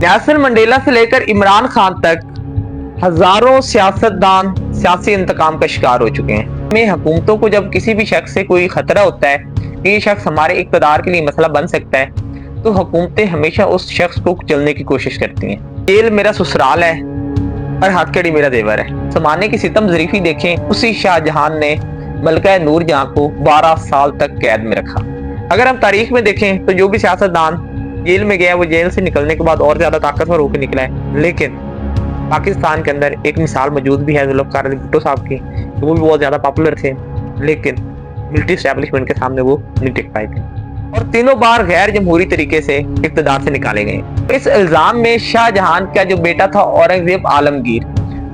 Nelson Mandela से लेकर इमरान खान तक हजारों सियासतदान सियासी इंतकाम का शिकार हो चुके हैं। में हुकूमतों को जब किसी भी शख्स से कोई खतरा होता है कि ये शख्स हमारे इक़्तिदार के लिए मसला बन सकता है, तो हुकूमतें हमेशा उस शख्स को कुचलने की कोशिश करती हैं। जेल मेरा ससुराल है और हथकड़ी मेरा देवर है। ज़माने की सितम ज़रीफ़ी देखें, उसी शाहजहां ने मलका नूरजहां को 12 साल तक कैद में रखा। अगर हम तारीख में देखें तो जो भी सियासतदान जेल में गया वो जेल से निकलने के बाद और ज्यादा ताकतवर होकर निकला है। लेकिन पाकिस्तान के अंदर एक मिसाल मौजूद भी है जुल्फ़िकार अली भुट्टो साहब की, तो वो भी बहुत ज्यादा पॉपुलर थे, लेकिन मिलिट्री एस्टेब्लिशमेंट के सामने वो नहीं टिक पाए थे और तीनों बार गैर जमहूरी तरीके से इक़्तिदार से निकाले गए। इस इल्जाम में शाहजहां का जो बेटा था औरंगजेब आलमगीर,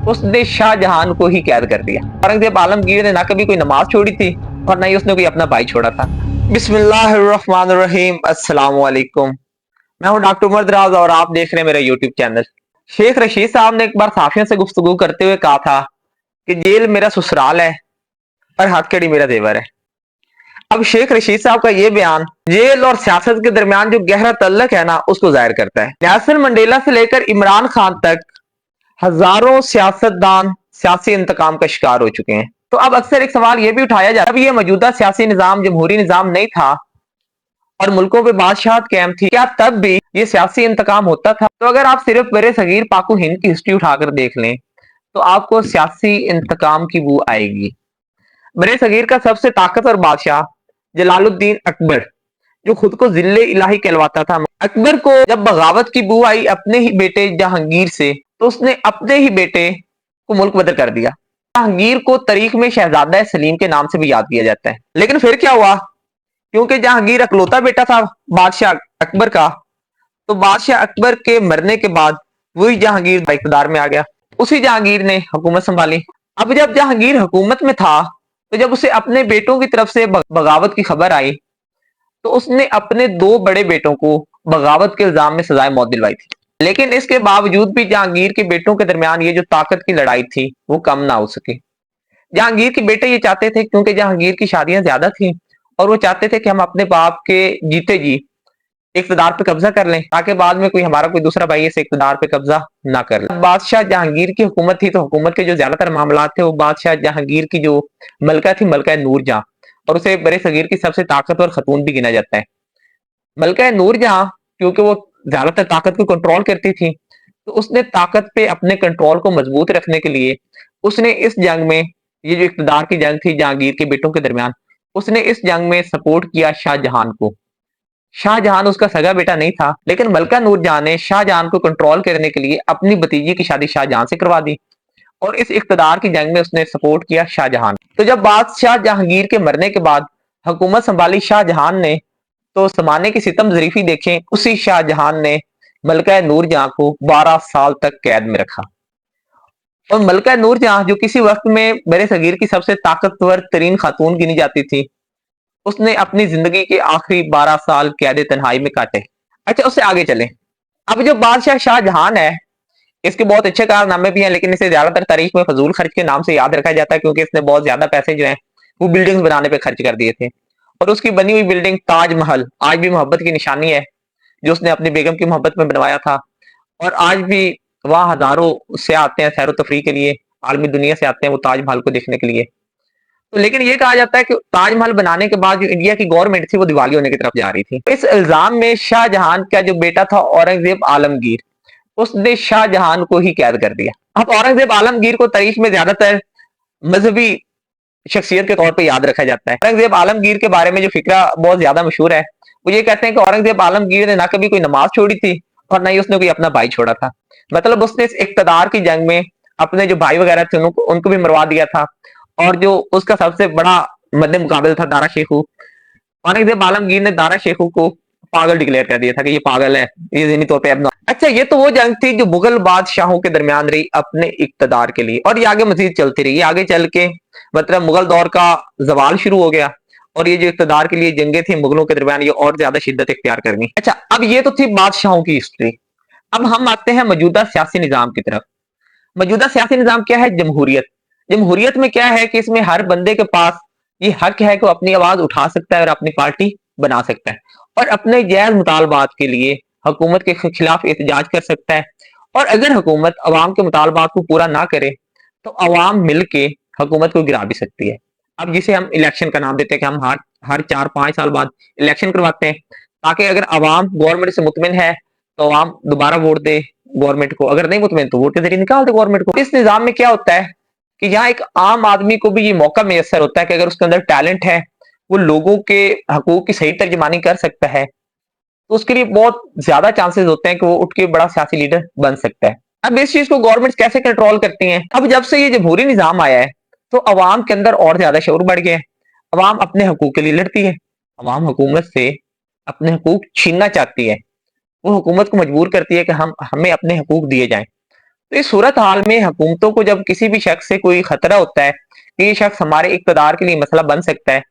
उसने शाहजहां को ही कैद कर दिया। औरंगजेब आलमगीर ने ना कभी कोई नमाज छोड़ी थी और ना ही उसने कोई अपना भाई छोड़ा था। बिस्मिल्लाहिर्रहमानिर्रहीम, अस्सलाम वालेकुम। मैं हूं डॉक्टर उमर दराज और आप देख रहे हैं मेरा यूट्यूब चैनल। शेख रशीद साहब ने एक बार साफियों से गुफ्तगू करते हुए कहा था कि जेल मेरा ससुराल है और हथकड़ी मेरा देवर है। अब शेख रशीद साहब का ये बयान जेल और सियासत के दरमियान जो गहरा तल्लक है ना, उसको जाहिर करता है। नेल्सन मंडेला से लेकर इमरान खान तक हजारों सियासतदान सियासी इंतकाम का शिकार हो चुके हैं। तो अब अक्सर एक सवाल यह भी उठाया जाता है, अब ये मौजूदा सियासी निजाम जमहूरी निजाम नहीं था और मुल्कों पे बादशाहत कायम थी, क्या तब भी ये सियासी इंतकाम होता था? तो अगर आप सिर्फ बरे सगीर पाक हिंद की हिस्ट्री उठाकर देख लें तो आपको सियासी इंतकाम की बू आएगी। बरे सगीर का सबसे ताकतवर बादशाह जलालुद्दीन अकबर, जो खुद को जिले इलाही कहलवाता था, अकबर को जब बगावत की बू आई अपने ही बेटे जहांगीर से, तो उसने अपने ही बेटे को मुल्क बदर कर दिया। जहांगीर को तारीख में शहजादा सलीम के नाम से भी याद किया जाता है। लेकिन फिर क्या हुआ? क्योंकि जहांगीर अकलौता बेटा था बादशाह अकबर का, तो बादशाह अकबर के मरने के बाद वही जहांगीर इक़्तिदार में आ गया। उसी जहांगीर ने हुकूमत संभाली। अब जब जहांगीर हुकूमत में था, तो जब उसे अपने बेटों की तरफ से बगावत की खबर आई, तो उसने अपने दो बड़े बेटों को बगावत के इल्जाम में सजाए मौत दिलवाई थी। लेकिन इसके बावजूद भी जहांगीर के बेटों के दरमियान ये जो ताकत की लड़ाई थी वो कम ना हो सकी। जहांगीर के बेटे ये चाहते थे, क्योंकि जहांगीर की शादियां ज्यादा थी और वो चाहते थे कि हम अपने बाप के जीते जी इक़्तिदार पे कब्जा कर लें, ताकि बाद में हमारा कोई दूसरा भाई इस इक़्तिदार पे कब्जा ना कर ले। बादशाह जहांगीर की हुकूमत थी, तो हुकूमत के जो ज्यादातर मामला थे वो बादशाह जहांगीर की जो मलका थी, मलका नूरजहां, और उसे बरे सगीर की सबसे ताकतवर खतून भी गिना जाता है। मलका नूरजहां क्योंकि वो ज्यादातर ताकत को कंट्रोल करती थी, तो उसने ताकत पे अपने कंट्रोल को मजबूत रखने के लिए उसने इस जंग में, ये जो इक़्तिदार की जंग थी जहांगीर के बेटों के दरमियान, उसने इस जंग में सपोर्ट किया शाहजहां को। शाहजहां उसका सगा बेटा नहीं था, लेकिन मलका नूरजहां ने शाहजहां को कंट्रोल करने के लिए अपनी भतीजी की शादी शाहजहां से करवा दी और इस इक़्तिदार की जंग में उसने सपोर्ट किया शाहजहां। तो जब बादशाह जहांगीर के मरने के बाद हुकूमत संभाली शाहजहां ने, तो ज़माने की सितम ज़रीफ़ी देखें, उसी शाहजहां ने मलका नूरजहां को 12 साल तक कैद में रखा। और मलका नूरजहां, जो किसी वक्त में बरे सगीर की सबसे ताकतवर तरीन खातून गिनी जाती थी, उसने अपनी जिंदगी के आखिरी 12 साल कैद तन्हाई में काटे। अच्छा, उससे आगे चलें। अब जो बादशाह शाहजहां है, इसके बहुत अच्छे कारनामे भी हैं, लेकिन इसे ज्यादातर तारीख में फजूल खर्च के नाम से याद रखा जाता है, क्योंकि इसने बहुत ज्यादा पैसे जो हैं वो बिल्डिंग्स बनाने पे खर्च कर दिए थे। और उसकी बनी हुई बिल्डिंग ताजमहल आज भी मोहब्बत की निशानी है, जो उसने अपनी बेगम की मोहब्बत में बनवाया था। और आज भी वहां हजारों से आते हैं सैर तफरी के लिए, आलमी दुनिया से आते हैं वो ताजमहल को देखने के लिए। तो लेकिन ये कहा जाता है कि ताजमहल बनाने के बाद जो इंडिया की गवर्नमेंट थी वो दिवाली होने की तरफ जा रही थी। इस इल्जाम में शाहजहां का जो बेटा था औरंगजेब आलमगीर, उसने शाहजहां को ही कैद कर दिया। अब औरंगजेब आलमगीर को तारीख में ज्यादातर मजहबी शख्सियत के तौर पर याद रखा जाता है। औरंगजेब आलमगीर के बारे में जो फिक्रा बहुत ज्यादा मशहूर है, वो ये कहते हैं कि औरंगजेब आलमगीर ने ना कभी कोई नमाज छोड़ी थी और ना ही उसने कोई अपना भाई छोड़ा था। मतलब उसने इस इक्तदार की जंग में अपने जो भाई वगैरह थे उनको भी मरवा दिया था। और जो उसका सबसे बड़ा मद्दे मुकाबिल था दारा शेखू, औरंगजेब आलमगीर ने दारा शेखू को पागल डिक्लेयर कर दिया था कि ये पागल है, ये ज़हनी तौर पे अब। अच्छा, ये तो वो जंग थी जो मुगल बादशाहों के दरमियान रही अपने इक्तदार के लिए, और ये आगे मजीद चलती रही। आगे चल के मतलब मुगल दौर का जवाल शुरू हो गया और ये जो इक्तदार के लिए जंगे थी मुगलों के दरमियान, ये और ज्यादा शिद्दत इख्तियार करनी। अच्छा, अब ये तो थी बादशाहों की हिस्ट्री। अब हम आते हैं मौजूदा सियासी निजाम की तरफ। मौजूदा सियासी निजाम क्या है? जमहूरियत। जमहूरियत में क्या है कि इसमें हर बंदे के पास ये हक है कि वो अपनी आवाज उठा सकता है और अपनी पार्टी बना सकता है और अपने जायज मुतालबात के लिए हुकूमत के खिलाफ एहतजाज कर सकता है। और अगर हुकूमत अवाम के मुतालबात को पूरा ना करे तो अवाम मिलके हुकूमत को गिरा भी सकती है। अब जिसे हम इलेक्शन का नाम देते हैं कि हम हर हर 4-5 साल बाद इलेक्शन करवाते हैं, ताकि अगर अवाम गवर्नमेंट से मुतमिन है तो अवाम दोबारा वोट दे गवर्नमेंट को, अगर नहीं मुतमिन तो वोट के जरिए निकाल दे गवर्नमेंट को। इस निजाम में क्या होता है कि यहाँ एक आम आदमी को भी ये मौका मैसर होता है कि अगर उसके अंदर टैलेंट है, वो लोगों के हकूक की सही तर्जमानी कर सकता है, तो उसके लिए बहुत ज्यादा चांसेस होते हैं कि वो उठ के बड़ा सियासी लीडर बन सकता है। अब इस चीज को गवर्नमेंट कैसे कंट्रोल करती हैं? अब जब से ये जमहूरी निजाम आया है तो अवाम के अंदर और ज्यादा शऊर बढ़ गया है। अवाम अपने हकूक के लिए लड़ती है, अवाम हुकूमत से अपने हकूक छीनना चाहती है, वो हुकूमत को मजबूर करती है कि हमें अपने हकूक दिए जाएं। तो इस सूरत हाल में हुकूमतों को जब किसी भी शख्स से कोई खतरा होता है कि ये शख्स हमारे इक़्तिदार के लिए मसला बन सकता है,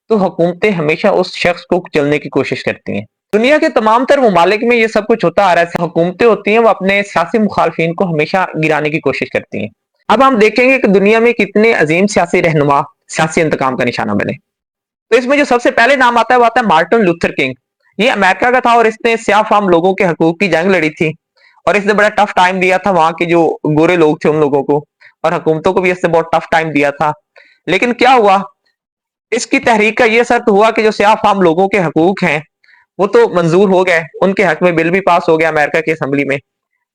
तो हुकूमतें हमेशा उस शख्स को कुचलने की कोशिश करती हैं। दुनिया के तमाम तर ममालिक में ये सब कुछ होता आ रहा है। हुकूमतें होती हैं वो अपने सियासी मुखालफिन को हमेशा गिराने की कोशिश करती हैं। अब हम देखेंगे कि दुनिया में कितने अजीम सियासी रहनुमा सियासी इंतकाम का निशाना बने। तो इसमें जो सबसे पहले नाम आता है वो आता है मार्टिन लूथर किंग। ये अमेरिका का था और इसने स्याह फाम लोगों के हकूक की जंग लड़ी थी और इसने बड़ा टफ टाइम दिया था वहां के जो गोरे लोग थे उन लोगों को, और हुकूमतों को भी इसने बहुत टफ टाइम दिया था। लेकिन क्या हुआ, इसकी तहरीक का ये शर्त हुआ कि जो स्याह फाम लोगों के हकूक हैं वो तो मंजूर हो गए, उनके हक में बिल भी पास हो गया अमेरिका की असेंबली में,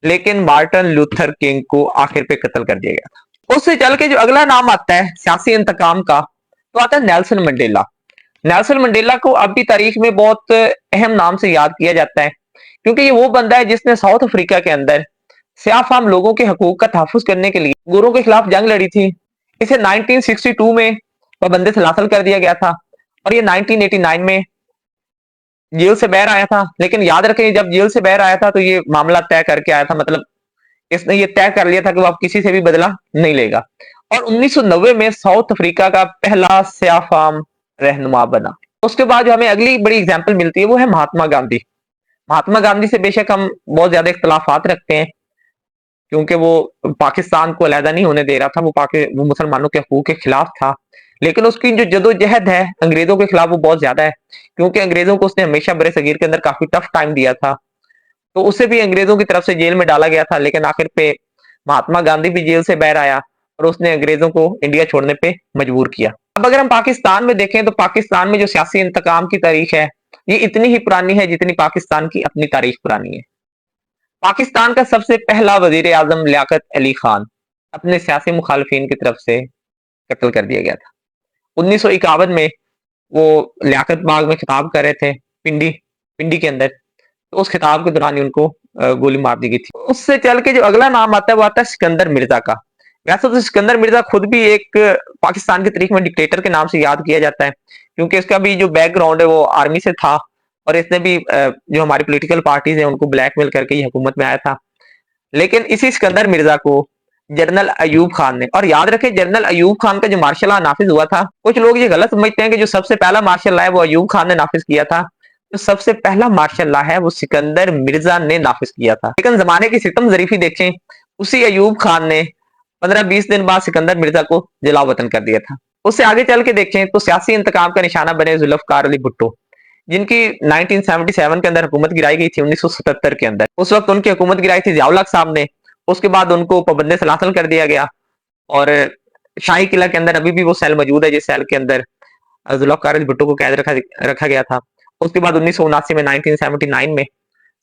लेकिन मार्टिन लूथर किंग को आखिर पे कत्ल कर दिया गया था। उससे चल के जो अगला नाम आता है सियासी इंतकाम का, तो आता है नेल्सन मंडेला। नेल्सन मंडेला को अब भी तारीख में बहुत अहम नाम से याद किया जाता है, क्योंकि ये वो बंदा है जिसने साउथ अफ्रीका के अंदर स्याह फाम लोगों के हकूक का तहफ़्फ़ुज़ करने के लिए गोरों के खिलाफ जंग लड़ी थी। इसे 1962 में पाबंदी से हासिल कर दिया गया था और ये 1989 में जेल से बाहर आया था। लेकिन याद रखें, जब जेल से बाहर आया था तो ये मामला तय करके आया था, मतलब इसने ये तय कर लिया था कि वो अब किसी से भी बदला नहीं लेगा। और 1990 में साउथ अफ्रीका का पहला स्याह फाम रहनुमा बना। उसके बाद जो हमें अगली बड़ी एग्जाम्पल मिलती है वो है महात्मा गांधी। महात्मा गांधी से बेशक हम बहुत ज्यादा इख्तलाफात रखते हैं, क्योंकि वो पाकिस्तान को अलहदा नहीं होने दे रहा था, वो मुसलमानों के हकूक के खिलाफ था। लेकिन उसकी जो जदोजहद है अंग्रेजों के खिलाफ वो बहुत ज्यादा है, क्योंकि अंग्रेजों को उसने हमेशा बड़े सगीर के अंदर काफी टफ टाइम दिया था। तो उसे भी अंग्रेजों की तरफ से जेल में डाला गया था, लेकिन आखिर पे महात्मा गांधी भी जेल से बाहर आया और उसने अंग्रेजों को इंडिया छोड़ने पे मजबूर किया। अब अगर हम पाकिस्तान में देखें तो पाकिस्तान में जो सियासी इंतकाम की तारीख है ये इतनी ही पुरानी है जितनी पाकिस्तान की अपनी तारीख पुरानी है। पाकिस्तान का सबसे पहला वजीर आजम लियाकत अली खान अपने सियासी मुखालफिन की तरफ से कत्ल कर दिया गया था। 1951 में वो लियाकत बाग में खिताब कर रहे थे पिंडी पिंडी के अंदर, तो उस खिताब के दौरान ही उनको गोली मार दी गई थी। उससे चल के जो अगला नाम आता है वो आता है सिकंदर मिर्जा का। वैसे तो सिकंदर मिर्जा खुद भी एक पाकिस्तान की तारीख में डिक्टेटर के नाम से याद किया जाता है, क्योंकि इसका भी जो बैकग्राउंड है वो आर्मी से था और इसने भी जो हमारी पॉलिटिकल पार्टीज हैं उनको ब्लैकमेल करके ये हुकूमत में आया था। लेकिन इसी सिकंदर मिर्जा को जनरल अयूब खान ने, और याद रखें जनरल अयूब खान का जो मार्शल लॉ नाफिज हुआ था, कुछ लोग ये गलत समझते हैं कि जो सबसे पहला मार्शल लॉ है वो अयूब खान ने नाफिज किया था। जो सबसे पहला मार्शल लॉ है वो सिकंदर मिर्जा ने नाफिज किया था। लेकिन जमाने की सितम जरीफी देखें, उसी अयूब खान ने 15-20 दिन बाद सिकंदर मिर्जा को जला वतन कर दिया था। उससे आगे चल के देखें तो सियासी इंतकाम का निशाना बने जुल्फकार अली भुट्टो, जिनकी 1977 के अंदर हुकूमत गिराई गई थी 1977 के अंदर। उस वक्त उनकी हुकूमत गिराई थी जियाउल हक साहब ने। उसके बाद उनको पाबंदी से हासिल कर दिया गया और शाही किला के अंदर अभी भी वो सेल मौजूद है जिस सेल के अंदर जुल्फकार अली भुट्टो को कैद रखा गया था। उसके बाद 1979 में 1979 में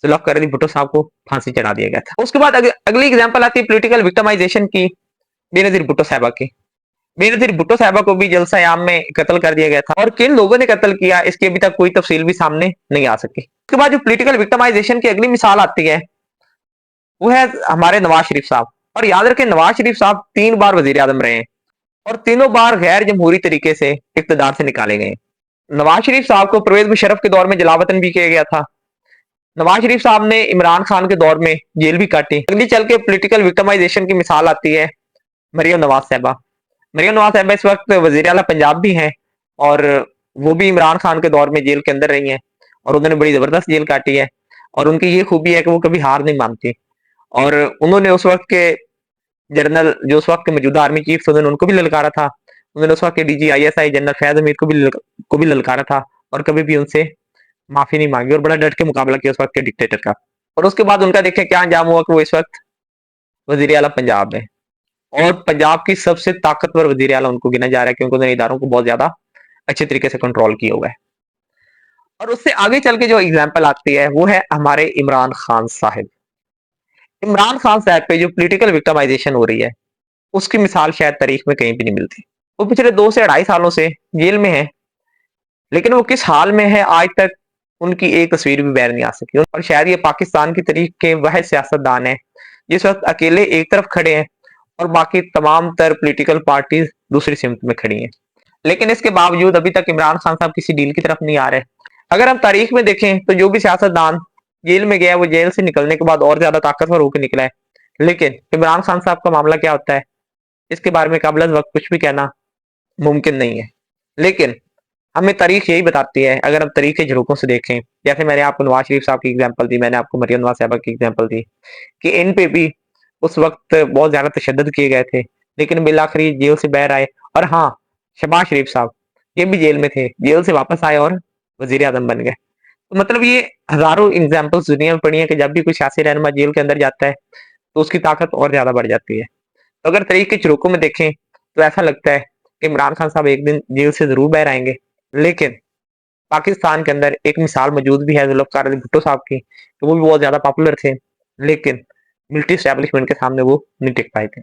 जुल्फकार अली भुट्टो साहब को फांसी चढ़ा दिया गया था। उसके बाद अगली एग्जाम्पल आती है पॉलिटिकल विक्टिमाइजेशन की, बेनजीर भुट्टो साहबा की। बेनजीर भुट्टो साहबा को भी जलसा-ए-आम में कत्ल कर दिया गया था और किन लोगों ने कत्ल किया इसकी अभी तक कोई तफसील भी सामने नहीं आ सकी। उसके बाद जो पॉलिटिकल विक्टिमाइजेशन की अगली मिसाल आती है वो है हमारे नवाज शरीफ साहब। और याद रखें नवाज शरीफ साहब 3 बार वजीर आजम रहे हैं और तीनों बार गैर जमहूरी तरीके से इक्तदार से निकाले गए। नवाज शरीफ साहब को परवेज मुशर्रफ के दौर में जलावतन भी किया गया था। नवाज शरीफ साहब ने इमरान खान के दौर में जेल भी काटी। अगली चल के पॉलिटिकल विक्टिमाइजेशन की मिसाल आती है मरियम नवाज साहबा। मरियम नवाज साहबा इस वक्त वजीर आला पंजाब भी हैं और वो भी इमरान खान के दौर में जेल के अंदर रही हैं और उन्होंने बड़ी जबरदस्त जेल काटी है। और उनकी ये खूबी है कि वो कभी हार नहीं मानती और उन्होंने उस वक्त के जनरल जो उस वक्त के मौजूदा आर्मी चीफ थे उन्होंने उनको भी ललकारा था। उन्होंने उस वक्त के DGISI जनरल फैज अमीर को भी ललकारा था और कभी भी उनसे माफी नहीं मांगी और बड़ा डट के मुकाबला किया उस वक्त के डिक्टेटर का। और उसके बाद उनका देखें क्या अंजाम हुआ कि वो इस वक्त वजीर आला पंजाब है, और पंजाब की सबसे ताकतवर वजीर आला उनको गिना जा रहा है, क्योंकि उन्होंने इदारों को बहुत ज्यादा अच्छे तरीके से कंट्रोल किया हुआ है। और उससे आगे चल के जो एग्जाम्पल आती है वो है हमारे इमरान खान साहब। इमरान खान साहब पे जो पॉलिटिकल विक्टिमाइजेशन हो रही है, उसकी मिसाल शायद तारीख में कहीं भी नहीं मिलती। वो पिछले 2 से 2.5 सालों से जेल में है, लेकिन वो किस हाल में है आज तक उनकी एक तस्वीर भी बैर नहीं आ सकी। और शायद ये पाकिस्तान की तारीख के वह सियासतदान है जिस वक्त अकेले एक तरफ खड़े हैं और बाकी तमाम तर पॉलिटिकल पार्टीज दूसरी सिमत में खड़ी हैं। लेकिन इसके बावजूद अभी तक इमरान खान साहब किसी डील की तरफ नहीं आ रहे। अगर हम तारीख में देखें तो जो भी सियासतदान जेल में गया है वो जेल से निकलने के बाद और ज्यादा ताकतवर होकर निकला है। लेकिन इमरान खान साहब का मामला क्या होता है, इसके बारे में काबिल वक्त कुछ भी कहना मुमकिन नहीं है। लेकिन हमें तारीख यही बताती है, अगर हम तारीख के झरोकों से देखें, जैसे मैंने आपको नवाज शरीफ साहब की एग्जाम्पल दी, मैंने आपको मरियम नवाज साहबा की एग्जाम्पल दी कि इन पे भी उस वक्त बहुत ज्यादा तशद्दुद किए गए थे, लेकिन बिल आखिरी जेल से बाहर आए। और हाँ, शहबाज शरीफ साहब ये भी जेल में थे, जेल से वापस आए और वजीर आजम बन गए। तो मतलब ये हजारों एग्जाम्पल्स दुनिया में पड़ी है कि जब भी कोई सियासी रहनुमा जेल के अंदर जाता है तो उसकी ताकत और ज्यादा बढ़ जाती है। तो अगर तारीख के झरोकों में देखें तो ऐसा लगता है कि इमरान खान साहब एक दिन जेल से जरूर बाहर आएंगे। लेकिन पाकिस्तान के अंदर एक मिसाल मौजूद भी है जुल्फ़िकार अली भुट्टो साहब की, तो वो भी बहुत ज्यादा पॉपुलर थे, लेकिन मिलिट्री एस्टेब्लिशमेंट के सामने वो नहीं टिक पाए थे।